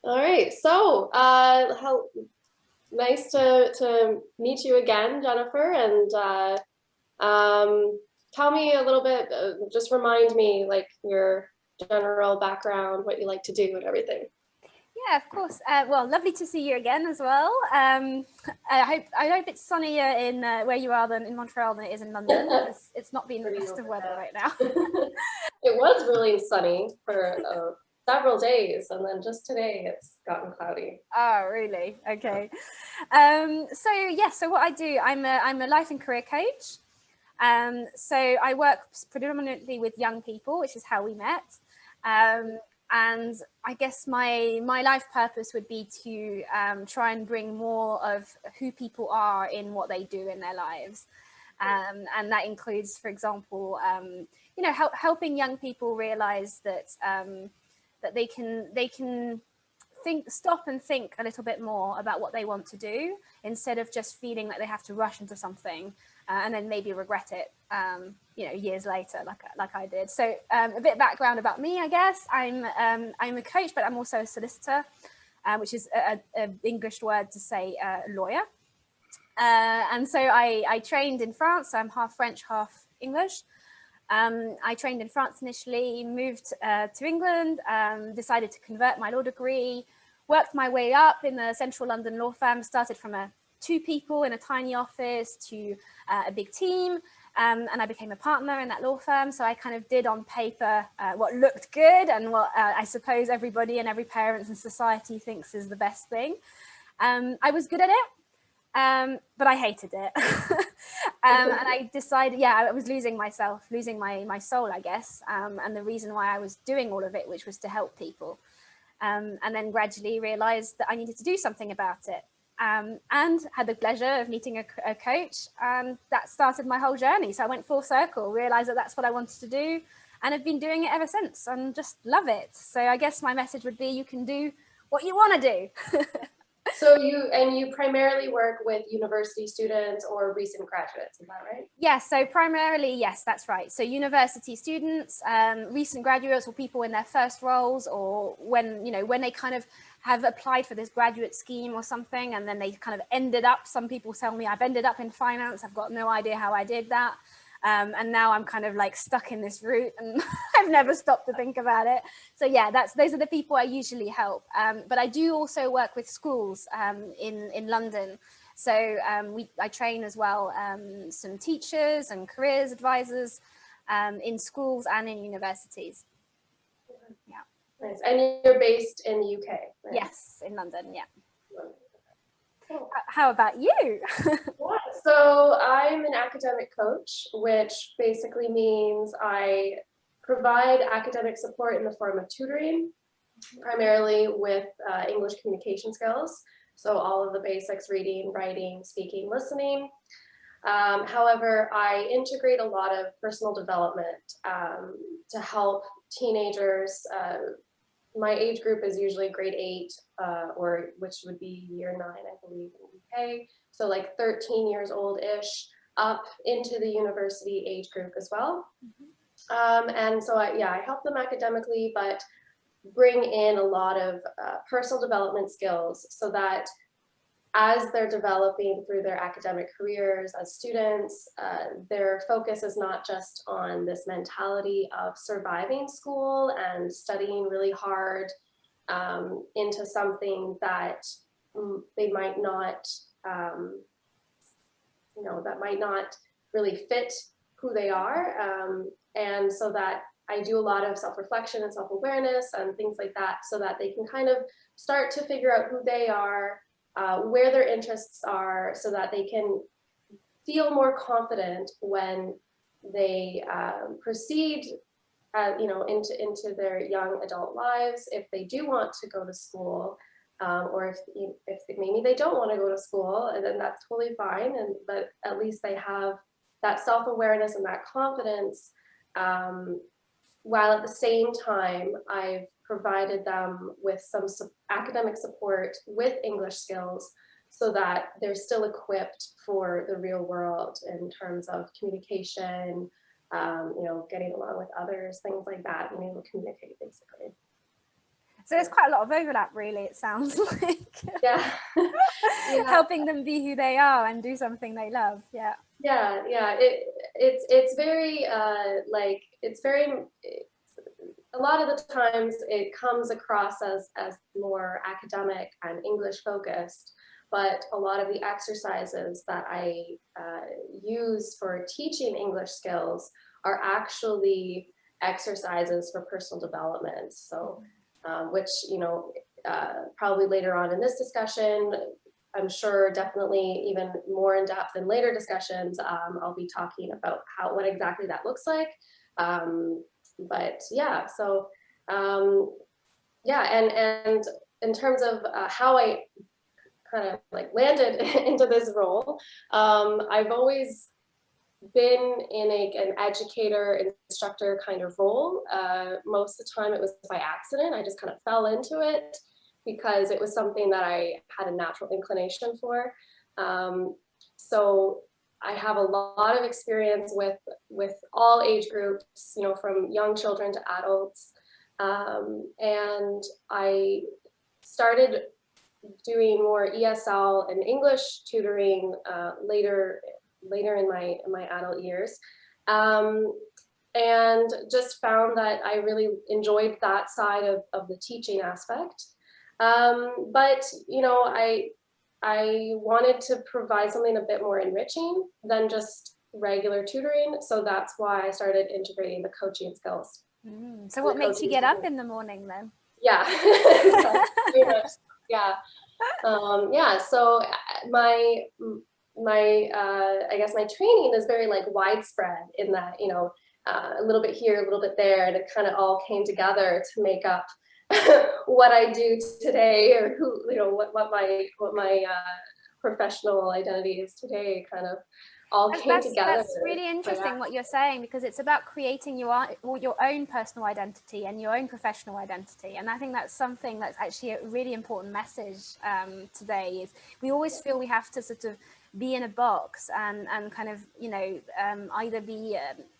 All right. So, how nice to meet you again, Jennifer. And tell me a little bit. Just remind me, like your general background, what you like to do, and everything. Yeah, of course. Well, lovely to see you again as well. I hope it's sunnier in where you are than in Montreal than it is in London, because it's not been the Pretty best of weather overcast. right now. It was really sunny for several days, and then just today it's gotten cloudy. Oh, really? Okay. So what I do, I'm a life and career coach. So I work predominantly with young people, which is how we met. Um, and I guess my life purpose would be to try and bring more of who people are in what they do in their lives. And that includes, for example, helping young people realize that they can stop and think a little bit more about what they want to do, instead of just feeling like they have to rush into something and then maybe regret it years later, like I did. So a bit of background about me, I guess. I'm a coach, but I'm also a solicitor, which is a English word to say lawyer. And so I trained in France, so I'm half French, half English. I trained in France initially, moved to England, decided to convert my law degree, worked my way up in the central London law firm, started from two people in a tiny office to a big team. And I became a partner in that law firm. So I kind of did on paper what looked good and what I suppose everybody and every parent in society thinks is the best thing. I was good at it, but I hated it. And I decided, yeah, I was losing myself, losing my soul, I guess. And the reason why I was doing all of it, which was to help people. And then gradually realized that I needed to do something about it. And had the pleasure of meeting a coach, and that started my whole journey. So I went full circle, realized that that's what I wanted to do, and have been doing it ever since, and just love it. So I guess my message would be, you can do what you want to do. So you primarily work with university students or recent graduates, is that right? Yes, so primarily, yes, that's right. So university students, recent graduates, or people in their first roles, or when they kind of have applied for this graduate scheme or something, and then they kind of ended up, some people tell me, I've ended up in finance, I've got no idea how I did that. And now I'm kind of like stuck in this route, and I've never stopped to think about it. So yeah, those are the people I usually help. But I do also work with schools in London. So I train as well some teachers and careers advisors in schools and in universities. Yeah. Nice. And you're based in the UK, right? Yes, in London. Yeah. Cool. How about you? Yeah, so I'm an academic coach, which basically means I provide academic support in the form of tutoring, primarily with English communication skills. So all of the basics, reading, writing, speaking, listening. However, I integrate a lot of personal development to help teenagers. My age group is usually grade 8, or which would be year 9, I believe, in the UK. So like 13 years old-ish up into the university age group as well. And so I help them academically, but bring in a lot of personal development skills so that as they're developing through their academic careers as students, their focus is not just on this mentality of surviving school and studying really hard into something that they might not, that might not really fit who they are. And so that I do a lot of self-reflection and self-awareness and things like that so that they can kind of start to figure out who they are, where their interests are, so that they can feel more confident when they proceed into their young adult lives. If they do want to go to school, or if maybe they don't want to go to school, and then that's totally fine. But at least they have that self-awareness and that confidence, while at the same time I've provided them with some academic support with English skills so that they're still equipped for the real world in terms of communication, getting along with others, things like that, being able to communicate basically. So there's quite a lot of overlap, really, it sounds like. Yeah. Yeah. Helping them be who they are and do something they love. Yeah. Yeah, yeah. It's very like it's very a lot of the times it comes across as more academic and English focused, but a lot of the exercises that I use for teaching English skills are actually exercises for personal development. So, which, you know, probably later on in this discussion, I'm sure definitely even more in depth in later discussions, I'll be talking about what exactly that looks like. But yeah, so yeah, and in terms of how I kind of like landed into this role, I've always been in an educator, instructor kind of role. Most of the time it was by accident. I just kind of fell into it because it was something that I had a natural inclination for. So I have a lot of experience with all age groups, you know, from young children to adults. And I started doing more ESL and English tutoring later in my adult years, and just found that I really enjoyed that side of the teaching aspect. But you know, I wanted to provide something a bit more enriching than just regular tutoring, so that's why I started integrating the coaching skills. So what makes you get up in the morning then? Yeah, very much. Yeah. Yeah, so my I guess my training is very like widespread in that, you know, a little bit here, a little bit there, and it kind of all came together to make up what I do today, or who, you know, what my professional identity is today, kind of all came together. That's really interesting what you're saying, because it's about creating your own personal identity and your own professional identity. And I think that's something that's actually a really important message today. Is we always feel we have to sort of be in a box and kind of, you know, either be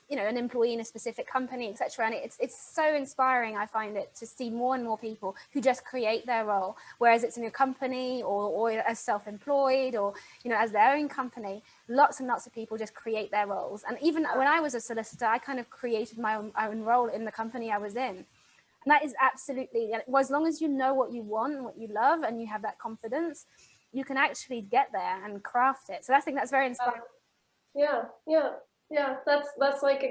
you know, an employee in a specific company, etc. And it's so inspiring, I find it, to see more and more people who just create their role, whereas it's in a company or as self-employed, or, you know, as their own company. Lots and lots of people just create their roles. And even when I was a solicitor, I kind of created my own role in the company I was in. And that is absolutely, well, as long as you know what you want and what you love and you have that confidence, you can actually get there and craft it. So I think that's very inspiring. Yeah, that's like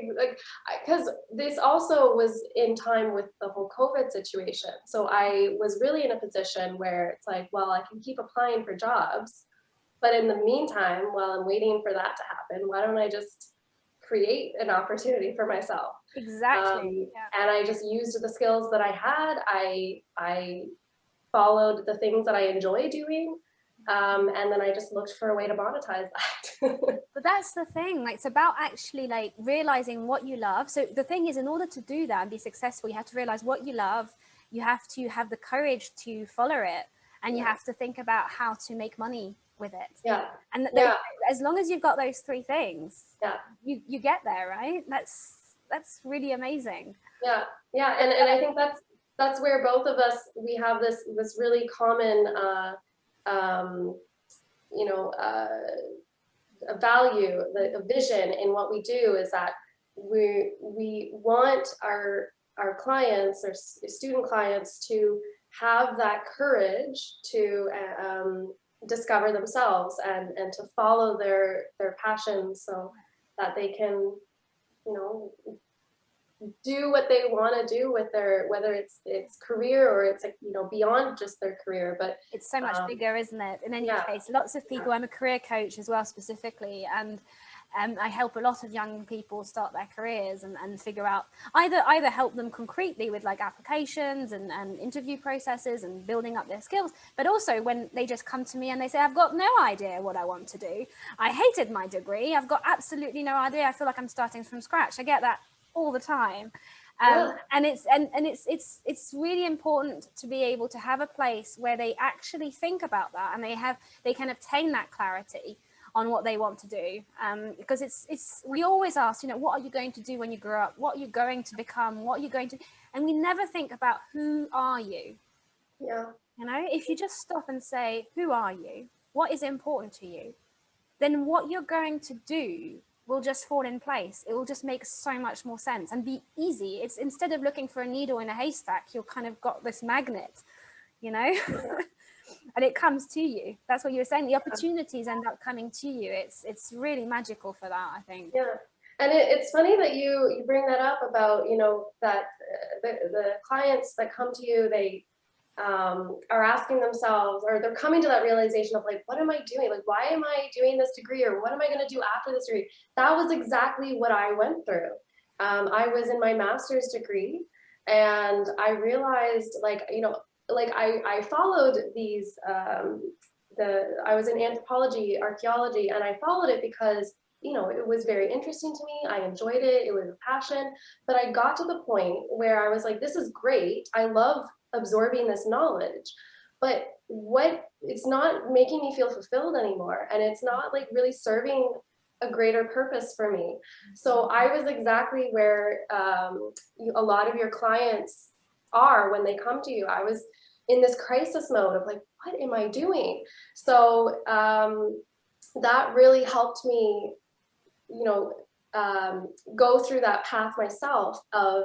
because this also was in time with the whole COVID situation. So I was really in a position where it's like, well, I can keep applying for jobs, but in the meantime, while I'm waiting for that to happen, why don't I just create an opportunity for myself? Exactly. And I just used the skills that I had. I followed the things that I enjoy doing. And then I just looked for a way to monetize that. But that's the thing, like, it's about actually like realizing what you love. So the thing is, in order to do that and be successful, you have to realize what you love. You have to have the courage to follow it, and you have to think about how to make money with it. Yeah. And as long as you've got those three things, you get there, right? That's really amazing. Yeah. And I think that's where both of us, we have this really common you know, a value, a vision in what we do, is that we want our clients or student clients to have that courage to discover themselves and to follow their passions, so that they can, you know, do what they want to do with their, whether it's career or it's, you know, beyond just their career. But it's so much bigger, isn't it? In any case, lots of people, I'm a career coach as well specifically, and I help a lot of young people start their careers and figure out, either help them concretely with like applications and interview processes and building up their skills, but also when they just come to me and they say, I've got no idea what I want to do. I hated my degree. I've got absolutely no idea. I feel like I'm starting from scratch. I get that all the time. And it's really important to be able to have a place where they actually think about that, and they can obtain that clarity on what they want to do, because we always ask, you know, what are you going to do when you grow up? What are you going to become? What are you going to, and we never think about, who are you? Yeah. You know, if you just stop and say, who are you? What is important to you? Then what you're going to do will just fall in place. It will just make so much more sense and be easy. It's instead of looking for a needle in a haystack, you've kind of got this magnet, you know, Yeah. and it comes to you. That's what you were saying. The opportunities end up coming to you. It's really magical for that, I think. Yeah. And it's funny that you bring that up about, you know, that the clients that come to you, they are asking themselves, or they're coming to that realization of like, what am I doing? Like, why am I doing this degree? Or what am I going to do after this degree? That was exactly what I went through. I was in my master's degree and I realized like, you know, like I followed these, I was in anthropology, archaeology, and I followed it because, you know, it was very interesting to me. I enjoyed it. It was a passion. But I got to the point where I was like, this is great. I love absorbing this knowledge, but what it's not making me feel fulfilled anymore. And it's not like really serving a greater purpose for me. So I was exactly where a lot of your clients are when they come to you. I was in this crisis mode of like, what am I doing? So that really helped me, you know, go through that path myself of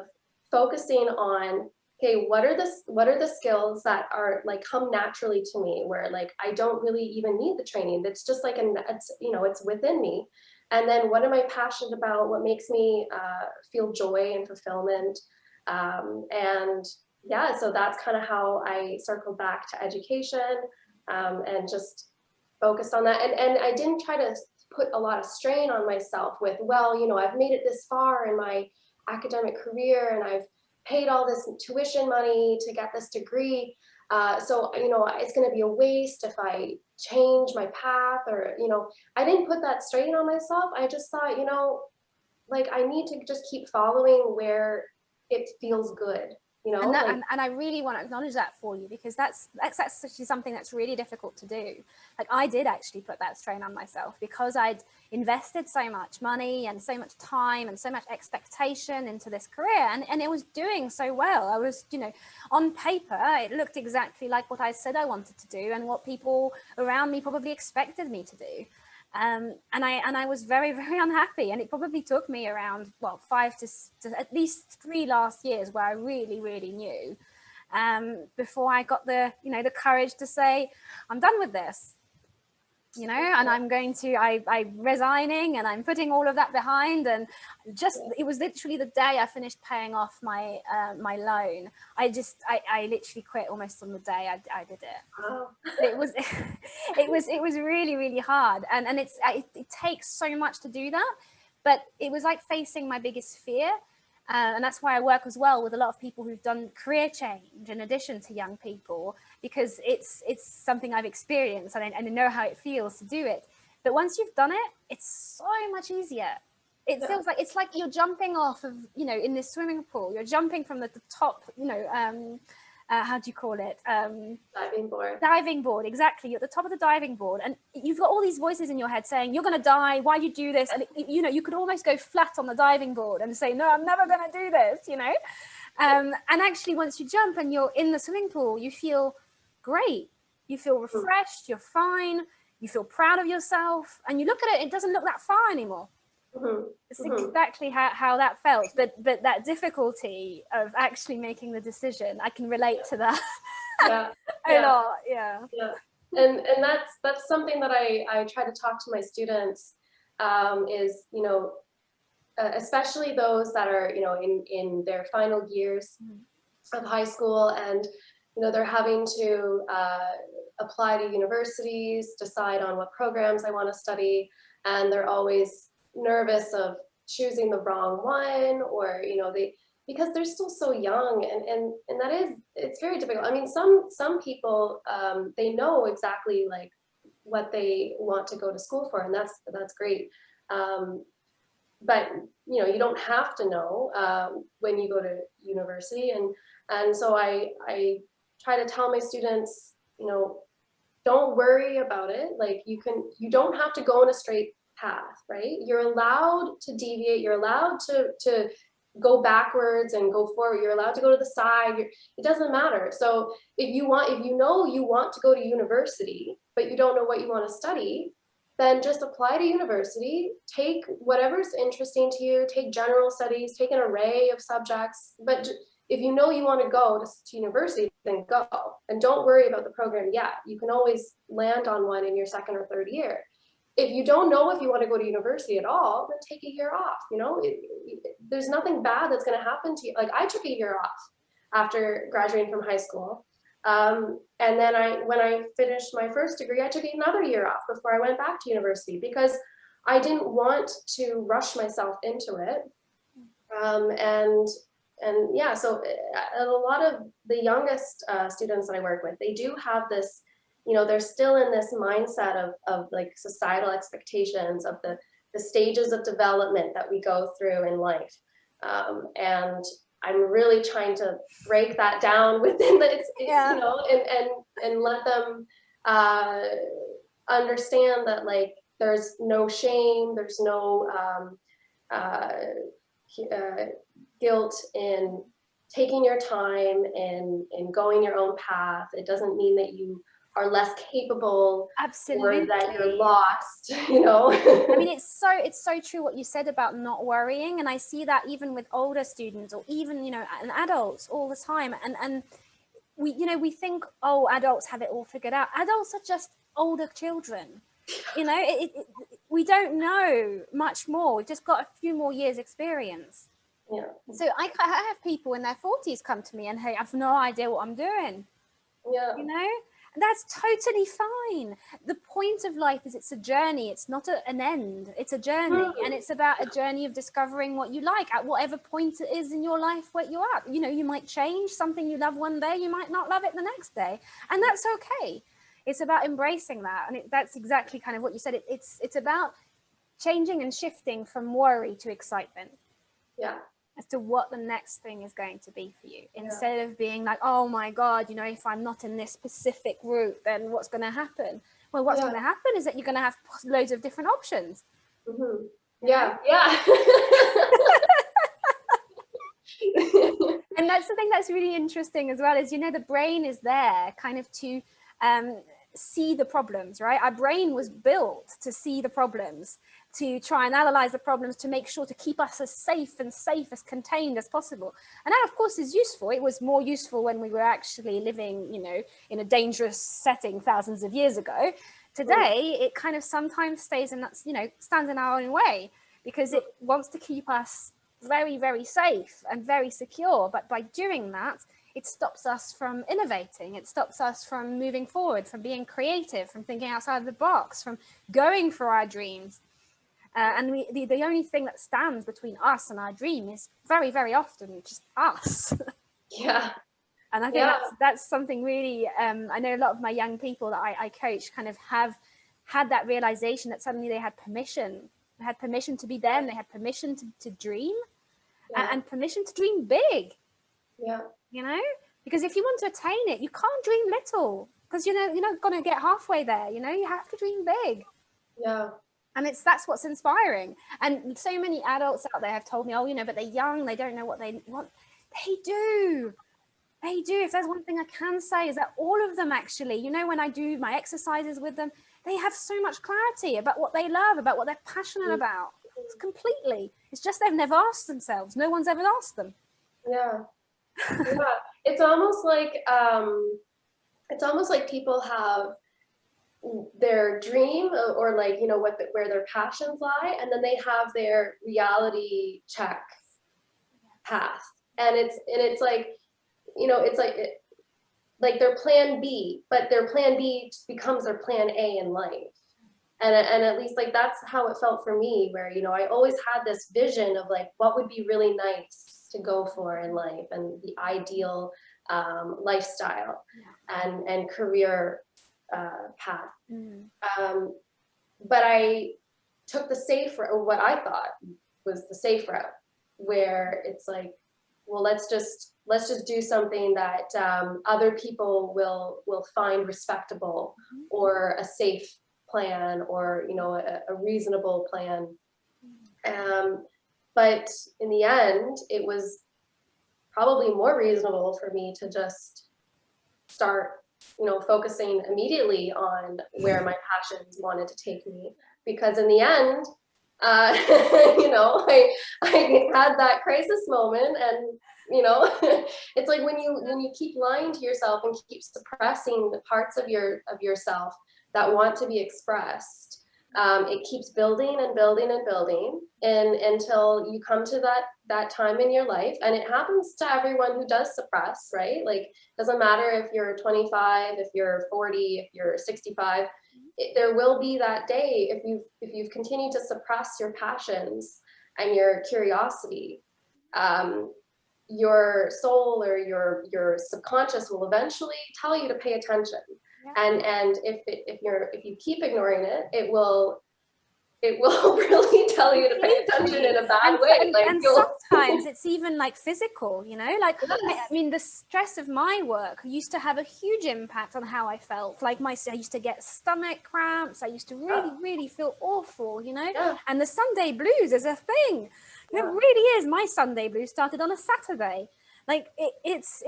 focusing on, okay, what are the skills that are like come naturally to me, where like I don't really even need the training. That's just like it's, you know, it's within me. And then what am I passionate about? What makes me feel joy and fulfillment? And yeah, so that's kind of how I circled back to education, and just focused on that. And I didn't try to put a lot of strain on myself with, well, you know, I've made it this far in my academic career and I've paid all this tuition money to get this degree. So, you know, it's going to be a waste if I change my path, or, you know, I didn't put that strain on myself. I just thought, you know, like I need to just keep following where it feels good, you know, And that, like, and I really want to acknowledge that for you, because that's actually something that's really difficult to do. Like, I did actually put that strain on myself because I'd invested so much money and so much time and so much expectation into this career, and it was doing so well. I was, you know, on paper it looked exactly like what I said I wanted to do and what people around me probably expected me to do. And I was very, very unhappy, and it probably took me around, well, 5 to at least 3 last years where I really, really knew, before I got the, you know, the courage to say, I'm done with this, you know, and I'm going to, I'm resigning and I'm putting all of that behind. And just, it was literally the day I finished paying off my my loan, I literally quit almost on the day I did it. oh, It was it was really, really hard, and it takes so much to do that, but it was like facing my biggest fear. And that's why I work as well with a lot of people who've done career change in addition to young people, because it's something I've experienced, and I know how it feels to do it. But once you've done it, it's so much easier. It yeah, feels like it's like you're jumping off of, you know, in this swimming pool, you're jumping from the top, you know, how do you call it, diving board. diving board. Exactly, you're at the top of the diving board, and you've got all these voices in your head saying you're going to die, why you do this, and you know, you could almost go flat on the diving board and say, no, I'm never going to do this, you know. And actually, once you jump and you're in the swimming pool, you feel great, you feel refreshed, you're fine, you feel proud of yourself, and you look at it, it doesn't look that far anymore. Mm-hmm. It's Mm-hmm. exactly how that felt, but that difficulty of actually making the decision, I can relate to that. Yeah, A yeah. lot, yeah. Yeah, and that's something that I try to talk to my students, is, you know, especially those that are, you know, in their final years of high school, and you know they're having to apply to universities, decide on what programs I want to study, and they're always nervous of choosing the wrong one, or you know they, because they're still so young, and that is, it's very difficult. I mean, some people, they know exactly like what they want to go to school for, and that's great. Um, but you know, you don't have to know when you go to university, and so I try to tell my students, you know, don't worry about it. Like you don't have to go in a straight path, right? You're allowed to deviate. You're allowed to go backwards and go forward. You're allowed to go to the side. It doesn't matter. So if you know you want to go to university, but you don't know what you want to study, then just apply to university, take whatever's interesting to you, take general studies, take an array of subjects. But if you know you want to go to university, then go. And don't worry about the program yet. You can always land on one in your second or third year. If you don't know if you want to go to university at all, then take a year off. You know, there's nothing bad that's going to happen to you. Like, I took a year off after graduating from high school. And then when I finished my first degree, I took another year off before I went back to university because I didn't want to rush myself into it. And yeah, so a lot of the youngest students that I work with, they do have this, you know, they're still in this mindset of like societal expectations of the stages of development that we go through in life. And I'm really trying to break that down within you know, and let them understand that, like, there's no shame, there's no guilt in taking your time and going your own path. It doesn't mean that you are less capable. Absolutely. Or that you're lost, you know. I mean, it's so true what you said about not worrying, and I see that even with older students or even, you know, and adults all the time. And we, you know, we think, oh, adults have it all figured out. Adults are just older children. You know, we don't know much more. We've just got a few more years experience. Yeah. So I have people in their 40s come to me and, hey, I've no idea what I'm doing. Yeah. You know, and that's totally fine. The point of life is it's a journey. It's not an end. It's a journey. And it's about a journey of discovering what you like at whatever point it is in your life where you're at. You know, you might change something you love one day. You might not love it the next day. And that's okay. It's about embracing that. And that's exactly kind of what you said. It's about changing and shifting from worry to excitement. Yeah. As to what the next thing is going to be for you, instead of being like, oh my God, you know, if I'm not in this specific route, then what's going to happen? Well, what's going to happen is that you're going to have loads of different options. Mm-hmm. Yeah. And that's the thing that's really interesting as well, is, you know, the brain is there kind of to see the problems, right? Our brain was built to see the problems, to try and analyze the problems, to make sure to keep us as safe, as contained as possible. And that, of course, is useful. It was more useful when we were actually living, you know, in a dangerous setting thousands of years ago. Today, it kind of sometimes stays in that, you know, stands in our own way because it wants to keep us very, very safe and very secure. But by doing that, it stops us from innovating. It stops us from moving forward, from being creative, from thinking outside the box, from going for our dreams. And the only thing that stands between us and our dream is very, very often just us. Yeah. And I think that's something really, I know a lot of my young people that I coach kind of have had that realization that suddenly they had permission. They had permission to be them. They had permission to dream and permission to dream big. Yeah. You know, because if you want to attain it, you can't dream little, because, you know, you're not going to get halfway there. You know, you have to dream big. Yeah. And that's what's inspiring. And so many adults out there have told me, oh, you know, but they're young, they don't know what they want. They do. If there's one thing I can say is that all of them, actually, you know, when I do my exercises with them, they have so much clarity about what they love, about what they're passionate about. It's completely. It's just they've never asked themselves. No one's ever asked them. Yeah. Yeah. It's almost like people have their dream or like, you know, where their passions lie, and then they have their reality check path, and it's like, you know, it's like their plan B, but their plan B becomes their plan A in life. And at least, like, that's how it felt for me, where, you know, I always had this vision of like what would be really nice to go for in life and the ideal lifestyle and career path. But I took the safe route, or what I thought was the safe route, where it's like, well, let's just do something that other people will find respectable, or a safe plan, or, you know, a reasonable plan. But in the end, it was probably more reasonable for me to just start, focusing immediately on where my passions wanted to take me. Because in the end, uh, I had that crisis moment, and it's like when you keep lying to yourself and keep suppressing the parts of yourself that want to be expressed, it keeps building and building and building, and until you come to that time in your life. And it happens to everyone who does suppress, right? Like, doesn't matter if you're 25, if you're 40, if you're 65, there will be that day if you've continued to suppress your passions and your curiosity. Your soul or your subconscious will eventually tell you to pay attention. Yeah. And if you keep ignoring it, it will really tell you to pay attention in a bad way. And sometimes it's even like physical, like, I mean, the stress of my work used to have a huge impact on how I felt. Like I used to get stomach cramps. I used to really feel awful, Yeah. and the Sunday blues is a thing. It really is. My Sunday blues started on a Saturday. Like it's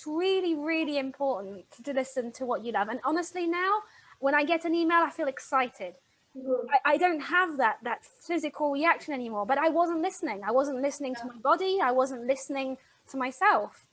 really important to listen to what you love. And honestly, now when I get an email, I feel excited. Mhm. I don't have that physical reaction anymore, but I wasn't listening. I wasn't listening to my body. I wasn't listening to myself.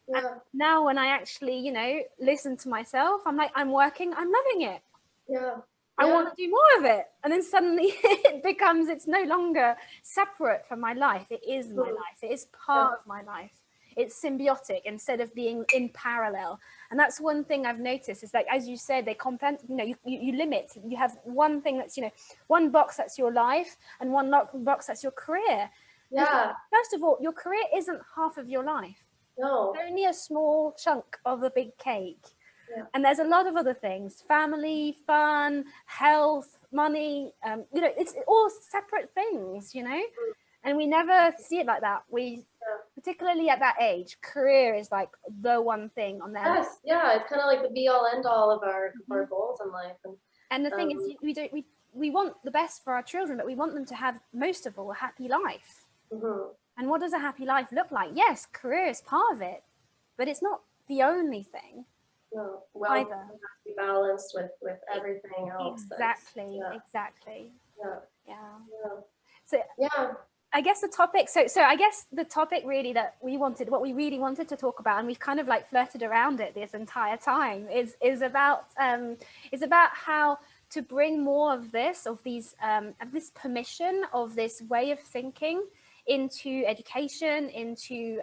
And Yeah. now when I actually, listen to myself, I'm like, I'm working, I'm loving it. Yeah. I want to do more of it. And then suddenly it's no longer separate from my life. It is my life. It is part of my life. It's symbiotic instead of being in parallel. And that's one thing I've noticed is, like, as you said, they complement, you limit. You have one thing that's, one box that's your life and one box that's your career. Yeah. First of all, your career isn't half of your life. No. It's only a small chunk of the big cake. Yeah. And there's a lot of other things: family, fun, health, money. It's all separate things, and we never see it like that. Particularly at that age, career is like the one thing on there. Yes. Yeah. It's kind of like the be all end all of our goals in life. And the thing is, we want the best for our children, but we want them to have, most of all, a happy life. And what does a happy life look like? Yes, career is part of it, but it's not the only thing. No. Well, either. it has to be balanced with everything else. Exactly. Yeah. So Yeah. I guess the topic, so I guess the topic really that what we really wanted to talk about, and we've kind of like flirted around it this entire time, is about how to bring more of this permission, of this way of thinking into education, into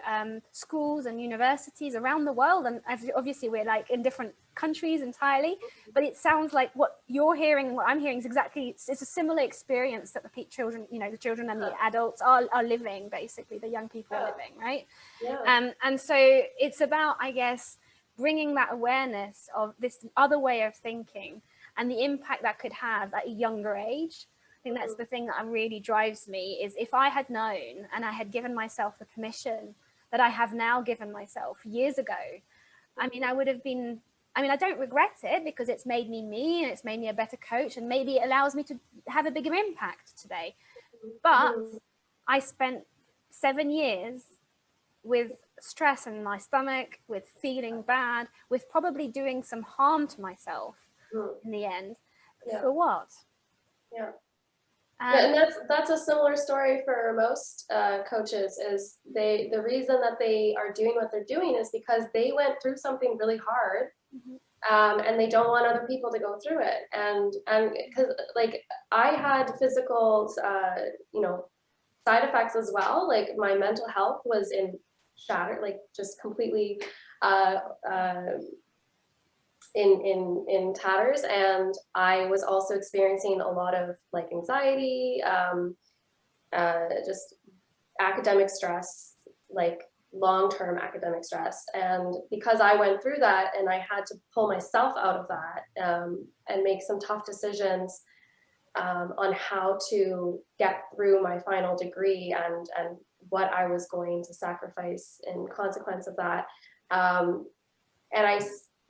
schools and universities around the world. And obviously we're like in different countries entirely, but it sounds like what you're hearing and what I'm hearing is it's a similar experience that the children, the children and the adults are living, basically the young people are living, right? And so it's about, I guess, bringing that awareness of this other way of thinking and the impact that could have at a younger age. I think that's the thing that really drives me, is if I had known and I had given myself the permission that I have now given myself years ago, I mean, I don't regret it, because it's made me and it's made me a better coach, and maybe it allows me to have a bigger impact today. But I spent 7 years with stress in my stomach, with feeling bad, with probably doing some harm to myself in the end. For what? Yeah. And that's a similar story for most coaches. Is the reason that they are doing what they're doing is because they went through something really hard, and they don't want other people to go through it. And because, like, I had physical side effects as well. Like, my mental health was in shattered, like just completely in tatters, and I was also experiencing a lot of like anxiety, just academic stress, like long-term academic stress. And because I went through that and I had to pull myself out of that, and make some tough decisions on how to get through my final degree, and what I was going to sacrifice in consequence of that.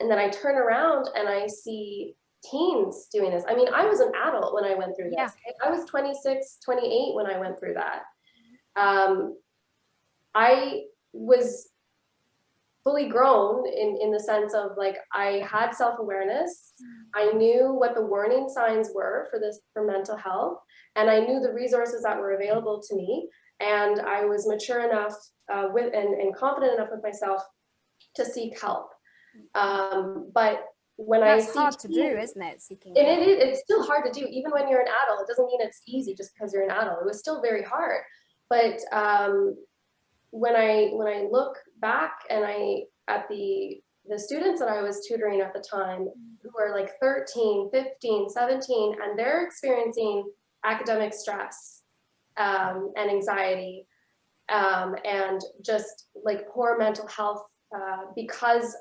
And then I turn around and I see teens doing this. I mean, I was an adult when I went through this. I was 26, 28 when I went through that. I was fully grown in the sense of like, I had self-awareness. I knew what the warning signs were for this, for mental health, and I knew the resources that were available to me. And I was mature enough and confident enough with myself to seek help. But when That's I see hard to do, isn't it? Seeking and help. it's still hard to do, even when you're an adult. It doesn't mean it's easy just because you're an adult. It was still very hard. But when I look back and at the students that I was tutoring at the time, who are like 13, 15, 17, and they're experiencing academic stress and anxiety, and just like poor mental health because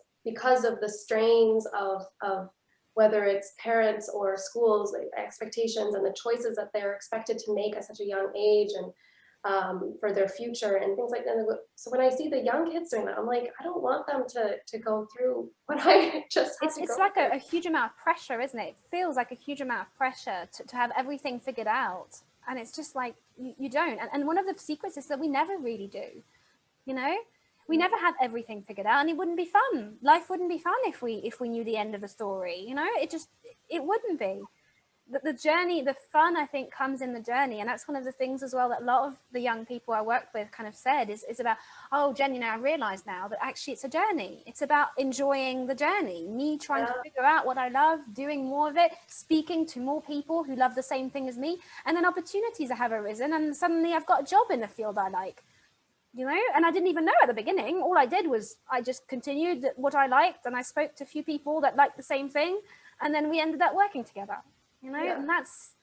of the strains of whether it's parents or schools, like expectations and the choices that they're expected to make at such a young age, and for their future and things like that. So when I see the young kids doing that, I'm like, I don't want them to go through what I just had to go It's like through. a huge amount of pressure, isn't it? It feels like a huge amount of pressure to have everything figured out. And it's just like, you don't. And one of the secrets is that we never really do, you know? We never had everything figured out, and it wouldn't be fun. Life wouldn't be fun if we knew the end of the story, you know? It wouldn't be. The journey, the fun, I think, comes in the journey. And that's one of the things as well that a lot of the young people I work with kind of said is about, oh, Jen, you know, I realize now that actually it's a journey. It's about enjoying the journey, me trying to figure out what I love, doing more of it, speaking to more people who love the same thing as me. And then opportunities have arisen, and suddenly I've got a job in the field I like, you know, and I didn't even know at the beginning. All I did was I just continued what I liked, and I spoke to a few people that liked the same thing, and then we ended up working together, you know. And that's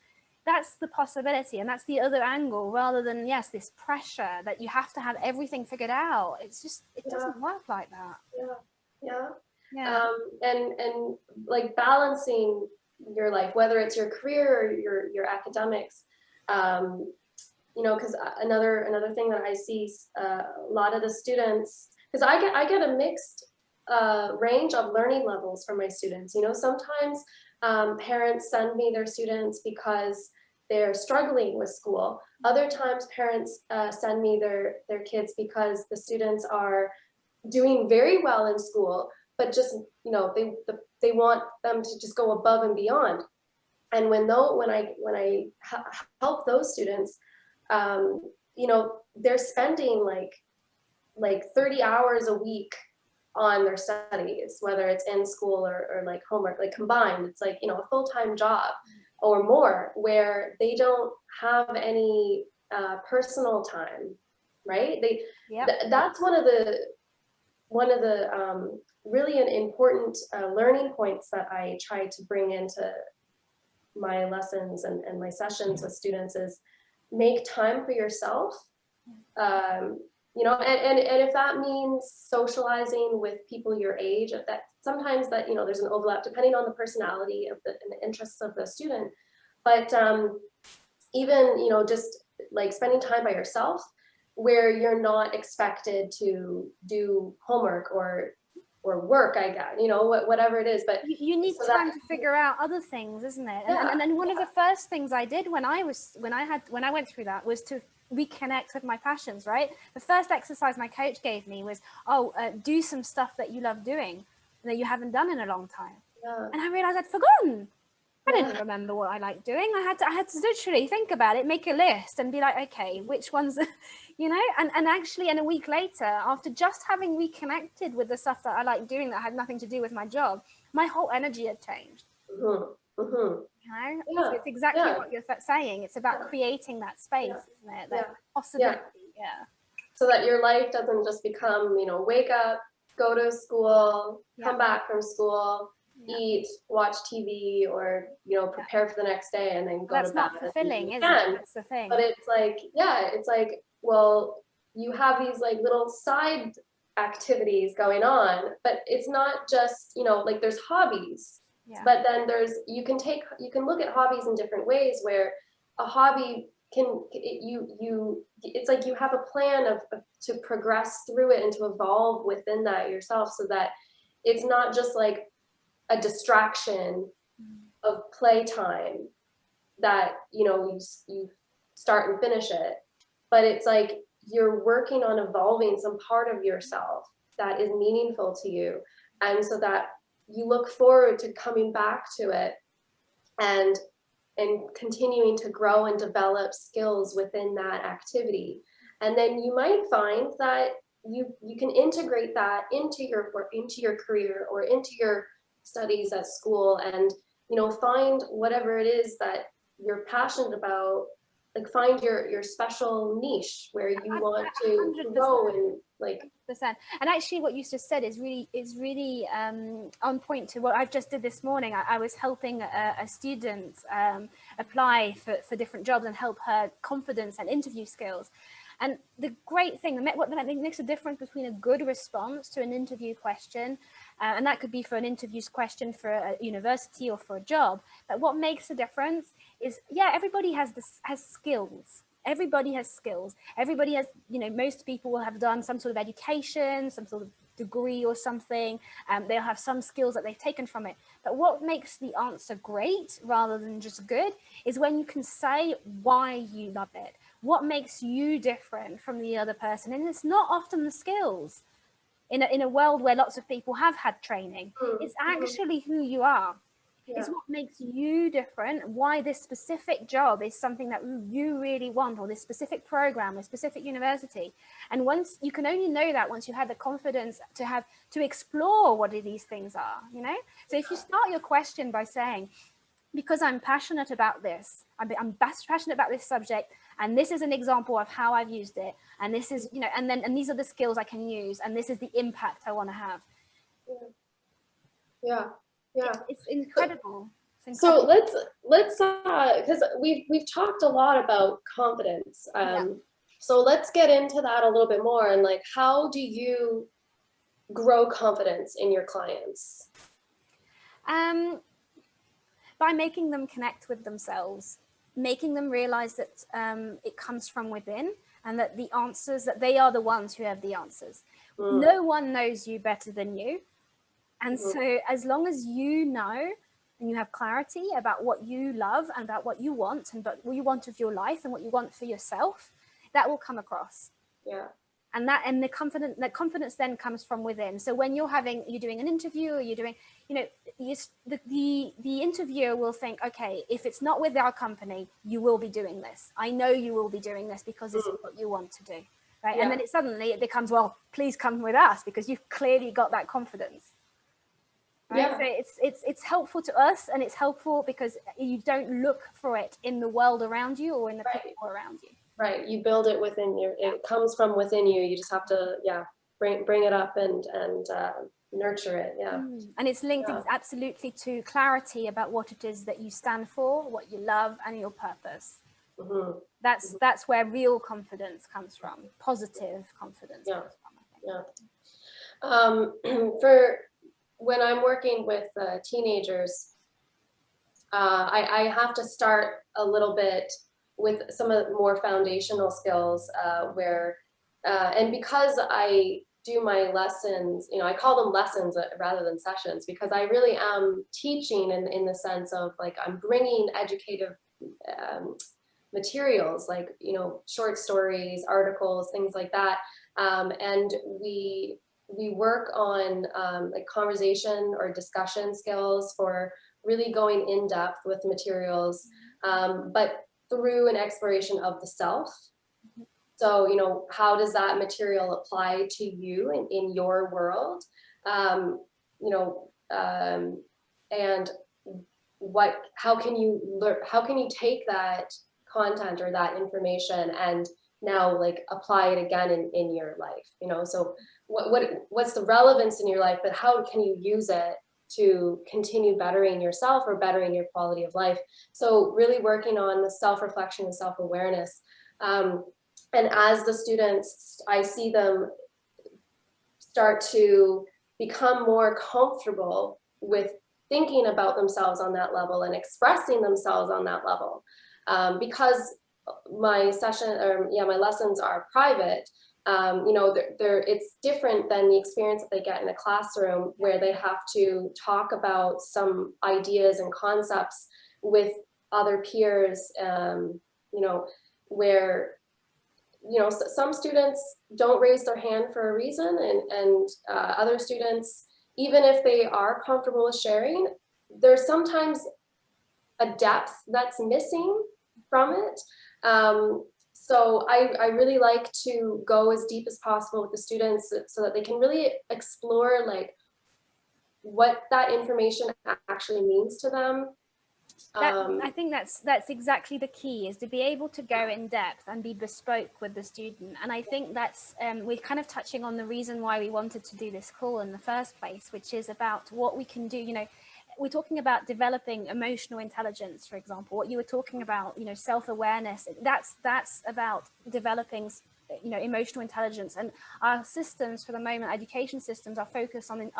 the possibility, and that's the other angle, rather than, yes, this pressure that you have to have everything figured out. It's just, it doesn't work like that. And like balancing your life, whether it's your career or your academics, you know, because another thing that I see a lot of the students, because I get a mixed range of learning levels from my students. You know, sometimes parents send me their students because they're struggling with school. Other times parents send me their kids because the students are doing very well in school, but just, you know, they want them to just go above and beyond. And when I help those students, you know, they're spending like 30 hours a week on their studies, whether it's in school or like homework, like combined. It's like, you know, a full-time job or more, where they don't have any personal time, right? That's one of the really an important learning points that I try to bring into my lessons and my sessions with students is make time for yourself. You know, and if that means socializing with people your age, if that sometimes that, you know, there's an overlap depending on the personality of and the interests of the student. But even, you know, just like spending time by yourself where you're not expected to do homework or work, I guess, you know, whatever it is. But you need time to figure out other things, isn't it? And then one of the first things I did when I went through that was to reconnect with my passions, right? The first exercise my coach gave me was, do some stuff that you love doing that you haven't done in a long time. And I realized I'd forgotten. I didn't remember what I liked doing. I had to literally think about it, make a list and be like, okay, which ones, you know, and actually, and a week later, after just having reconnected with the stuff that I like doing that had nothing to do with my job, my whole energy had changed. You know, so it's exactly what you're saying. It's about creating that space, isn't it? That possibility. So that your life doesn't just become, you know, wake up, go to school, come back from school, eat, watch TV, or, you know, prepare for the next day and then go to bed. That's not fulfilling, is it? That's the thing. But it's like, it's like, well, you have these like little side activities going on, but it's not just, you know, like there's hobbies, but then you can look at hobbies in different ways, where a hobby it's like you have a plan of to progress through it and to evolve within that yourself, so that it's not just like a distraction of playtime that, you know, you start and finish it. but it's like you're working on evolving some part of yourself that is meaningful to you. And so that you look forward to coming back to it and continuing to grow and develop skills within that activity. And then you might find that you can integrate that into your work, into your career, or into your studies at school, and find whatever it is that you're passionate about, like find your special niche where you want to 100%. grow and like. And actually what you just said is really on point to what I've just did this morning. I was helping a student apply for different jobs and help her confidence and interview skills. And the great thing, what makes a difference between a good response to an interview question, and that could be for an interview question for a university or for a job, but what makes a difference is, yeah, everybody has skills. Everybody has skills. Everybody has, most people will have done some sort of education, some sort of degree or something. They'll have some skills that they've taken from it. But what makes the answer great rather than just good is when you can say why you love it. What makes you different from the other person? And it's not often the skills. In a world where lots of people have had training, it's actually who you are. Yeah. It's what makes you different, why this specific job is something that you really want, or this specific program or specific university. And once you can only know that once you have the confidence to explore what these things are, So if you start your question by saying, because I'm passionate about this, I'm passionate about this subject, and this is an example of how I've used it, and this is, and these are the skills I can use, and this is the impact I want to have. Yeah. It's incredible. So let's because we've talked a lot about confidence. So let's get into that a little bit more, and like, how do you grow confidence in your clients? By making them connect with themselves, making them realize that it comes from within, and that the answers, that they are the ones who have the answers. No one knows you better than you. And so as long as you know and you have clarity about what you love and about what you want and about what you want of your life and what you want for yourself, that will come across. Yeah. And the confidence then comes from within. So when you're doing an interview, or you're doing, the interviewer will think, okay, if it's not with our company, you will be doing this. I know you will be doing this because this is what you want to do, right? Yeah. And then suddenly it becomes, well, please come with us because you've clearly got that confidence. Right? Yeah. So it's helpful to us, and it's helpful because you don't look for it in the world around you or in the people around you. Right, you build it within it comes from within you. You just have to, bring it up and nurture it. Yeah. And it's linked absolutely to clarity about what it is that you stand for, what you love, and your purpose. That's where real confidence comes from. Positive confidence comes from, I think. For when I'm working with teenagers, I have to start a little bit with some of the more foundational skills and because I do my lessons, I call them lessons rather than sessions, because I really am teaching in the sense of like, I'm bringing educative materials, like, short stories, articles, things like that. And we work on like conversation or discussion skills for really going in depth with materials, but through an exploration of the self. So, how does that material apply to you in your world? And how can you take that content or that information and now like apply it again in your life? So what's the relevance in your life, but how can you use it to continue bettering yourself or bettering your quality of life? So really working on the self-reflection and self-awareness. And as the students, I see them start to become more comfortable with thinking about themselves on that level and expressing themselves on that level. Because my lessons are private, it's different than the experience that they get in a classroom where they have to talk about some ideas and concepts with other peers, where some students don't raise their hand for a reason, and other students, even if they are comfortable with sharing, there's sometimes a depth that's missing from it. So I really like to go as deep as possible with the students so that they can really explore like what that information actually means to them. I think that's exactly the key, is to be able to go in depth and be bespoke with the student. And I think that's we're kind of touching on the reason why we wanted to do this call in the first place, which is about what we can do. We're talking about developing emotional intelligence, for example. What you were talking about, self-awareness, that's about developing emotional intelligence. And our systems for the moment, education systems, are focused on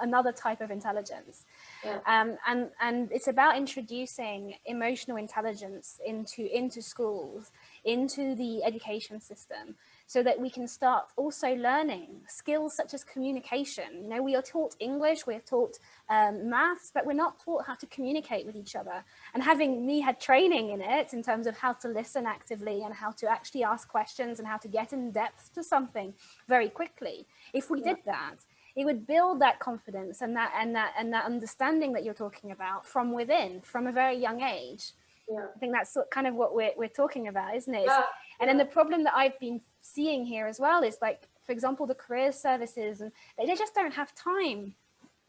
another type of intelligence. Yeah. And it's about introducing emotional intelligence into schools, into the education system, so that we can start also learning skills such as communication. We are taught English, we're taught maths, but we're not taught how to communicate with each other. And having me had training in it in terms of how to listen actively and how to actually ask questions and how to get in depth to something very quickly. If we did that, it would build that confidence and that understanding that you're talking about from within, from a very young age. Yeah. I think that's kind of what we're talking about, isn't it? Yeah. And then the problem that I've been seeing here as well is, like, for example, the career services, and they just don't have time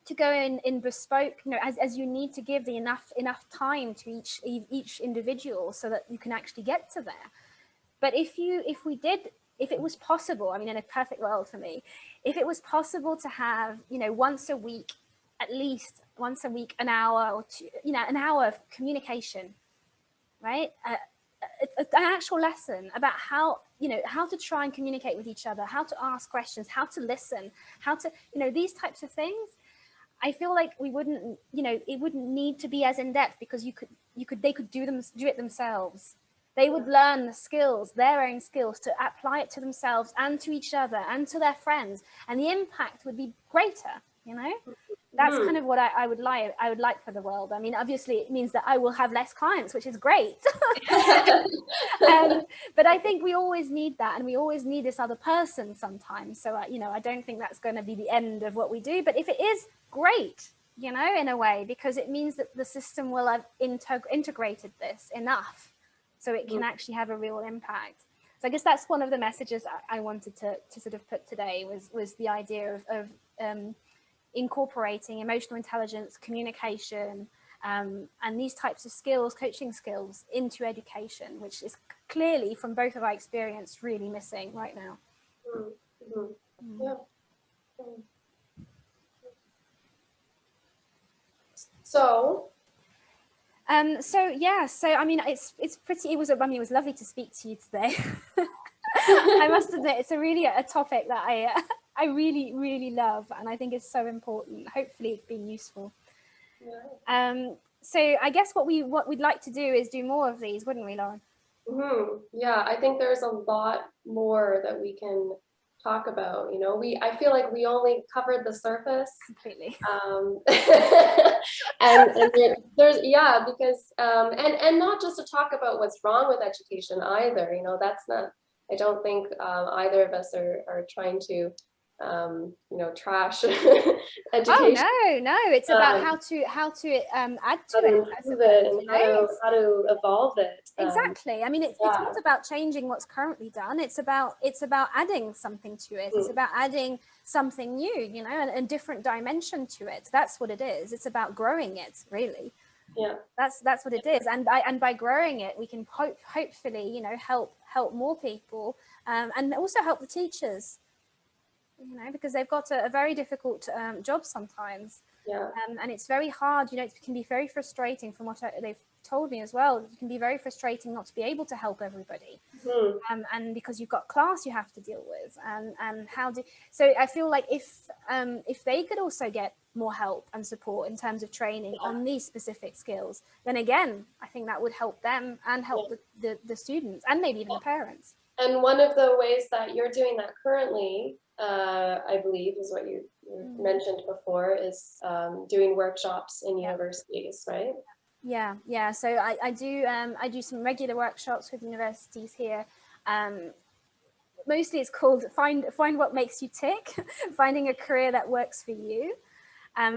to go in bespoke, as you need to give the enough time to each individual so that you can actually get to there. But if it was possible, I mean, in a perfect world for me, if it was possible to have, once a week, at least once a week, an hour or two, an hour of communication, right? An actual lesson about how to try and communicate with each other, how to ask questions, how to listen, how to, these types of things. I feel like we wouldn't, it wouldn't need to be as in depth, because they could do it themselves. They would learn the skills, their own skills, to apply it to themselves and to each other and to their friends, and the impact would be greater. That's kind of what I would like for the world. I mean, obviously it means that I will have less clients, which is great. But I think we always need that, and we always need this other person sometimes. So, I don't think that's going to be the end of what we do. But if it is, great, in a way, because it means that the system will have integrated this enough so it can actually have a real impact. So I guess that's one of the messages I wanted to sort of put today, was the idea of incorporating emotional intelligence, communication, and these types of skills, coaching skills, into education, which is clearly, from both of our experience, really missing right now. Yeah. So I mean, it was lovely to speak to you today. I must admit, it's a topic that I really, really love, and I think it's so important. Hopefully it's been useful. So I guess what we'd like to do is do more of these, wouldn't we, Lauren? Yeah, I think there's a lot more that we can talk about. I feel like we only covered the surface. Completely. And there's because and not just to talk about what's wrong with education either. That's not. I don't think either of us are trying to trash education. Oh no, it's about how to add to it, improve it, and how to evolve it. Exactly. I mean, it's not about changing what's currently done. It's about adding something to it. It's about adding something new, and a different dimension to it. That's what it is. It's about growing it, really. Yeah. That's what it is. And by growing it, we can hopefully, help more people, and also help the teachers, because they've got a very difficult job sometimes. Yeah. And it's very hard, it can be very frustrating, from what they've told me as well. It can be very frustrating not to be able to help everybody. And because you've got class you have to deal with, and so I feel like if they could also get more help and support in terms of training on these specific skills, then again, I think that would help them and help the students, and maybe even the parents. And one of the ways that you're doing that currently, I believe, is what you mentioned before, is doing workshops in universities, right? Yeah. So I do some regular workshops with universities here. Mostly it's called find what makes you tick, finding a career that works for you.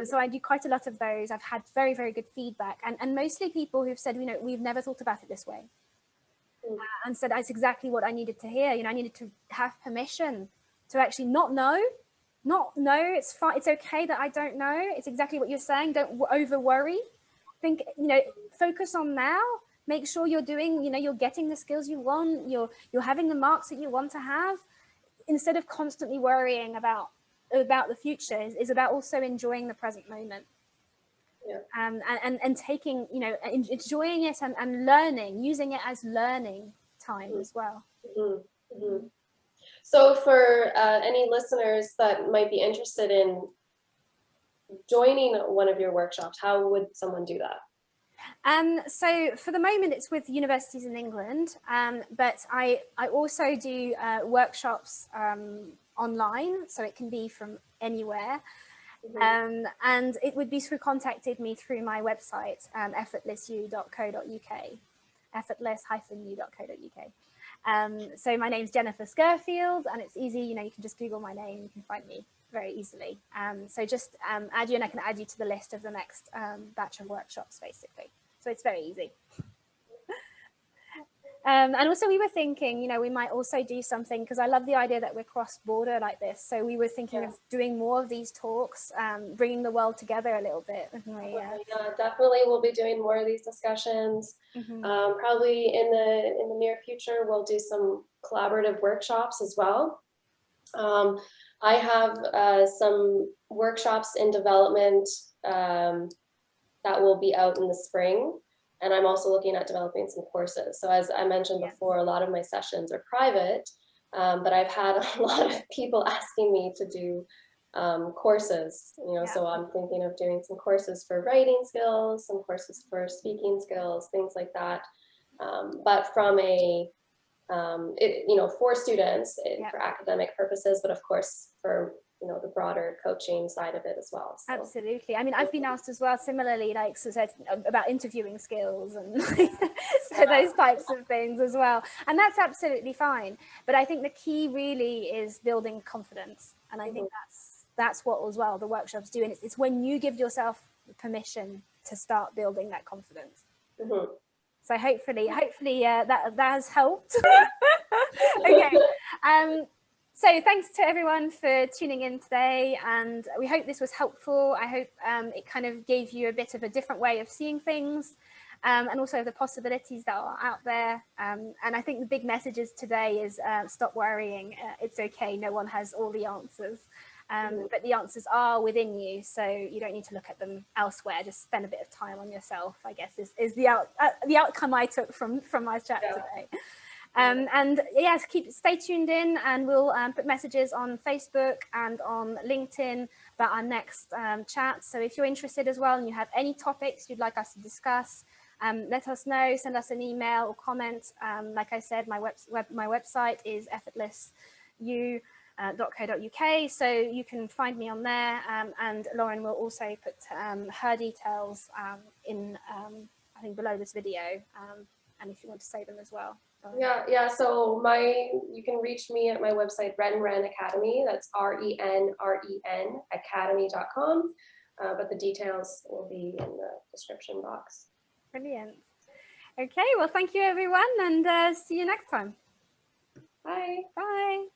So I do quite a lot of those. I've had very, very good feedback, and mostly people who've said, you know, we've never thought about it this way. And said that's exactly what I needed to hear. You know, I needed to have permission to actually not know. It's fine. It's okay that I don't know. It's exactly what you're saying. Don't over worry. Think, you know, focus on now. Make sure you're doing, you know, you're getting the skills you want. You're having the marks that you want to have, instead of constantly worrying about the future. Is about also enjoying the present moment. Yeah. And taking, you know, enjoying it and learning, using it as learning time as well. So for any listeners that might be interested in joining one of your workshops, how would someone do that? So for the moment, it's with universities in England, but I also do workshops online, so it can be from anywhere. And it would be through contacted me through my website, effortlessu.co.uk, effortless-u.co.uk. So my name's Jennifer Scurfield, and it's easy, you know, you can just Google my name, you can find me very easily. So just add you, and I can add you to the list of the next batch of workshops, basically. So it's very easy. And also we were thinking, you know, we might also do something, because I love the idea that we're cross-border like this. So we were thinking of doing more of these talks, bringing the world together a little bit. Yeah, definitely we'll be doing more of these discussions. Probably in the near future, we'll do some collaborative workshops as well. I have some workshops in development that will be out in the spring. And I'm also looking at developing some courses. So as I mentioned before, a lot of my sessions are private, but I've had a lot of people asking me to do courses, you know, so I'm thinking of doing some courses for writing skills, some courses for speaking skills, things like that. But from a, you know, for students, for academic purposes, but of course for, you know, the broader coaching side of it as well. So. Absolutely. I mean, I've been asked as well, similarly, like about interviewing skills and so those types of things as well. And that's absolutely fine. But I think the key really is building confidence. And I think that's what as well the workshops do. And it's when you give yourself permission to start building that confidence. So hopefully that has helped. Okay. So thanks to everyone for tuning in today, and we hope this was helpful. I hope it kind of gave you a bit of a different way of seeing things, and also the possibilities that are out there. And I think the big messages today is stop worrying. It's okay. No one has all the answers, but the answers are within you. So you don't need to look at them elsewhere. Just spend a bit of time on yourself, I guess, is the outcome I took from my chat today. And yes, stay tuned in, and we'll put messages on Facebook and on LinkedIn about our next chat. So if you're interested as well and you have any topics you'd like us to discuss, let us know, send us an email or comment. Like I said, my website is effortlessu.co.uk, so you can find me on there, and Lauren will also put her details in, I think, below this video, and if you want to say them as well. Yeah. So you can reach me at my website, Ren Academy. That's RENREN Academy.com. But the details will be in the description box. Brilliant. Okay, well, thank you everyone, and see you next time. Bye. Bye.